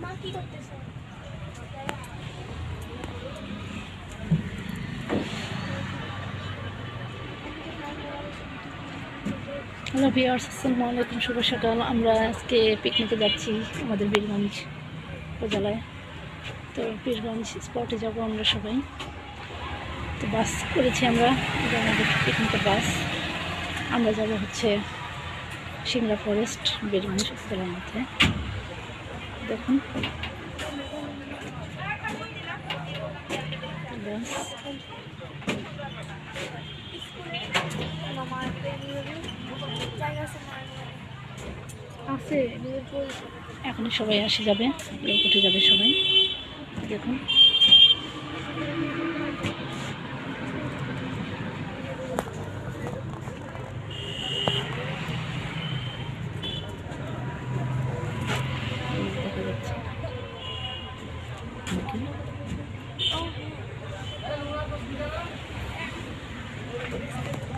Hello viewers, আসসালামু আলাইকুম, শুভ সকাল। আমরা আজকে পিকনিকে যাচ্ছি আমাদের বীরগঞ্জ উপজেলায়। তো বীরগঞ্জ স্পটে যাব আমরা সবাই। তো বাস করেছি আমরা, আমাদের পিকনিকের বাস। আমরা যাব হচ্ছে সিংড়া ফরেস্ট, বীরগঞ্জ উপজেলার মধ্যে। দেখুন বাস আছে, এখন সবাই আসে যাবে, উঠে যাবে সবাই। দেখুন দেখা যাচ্ছে।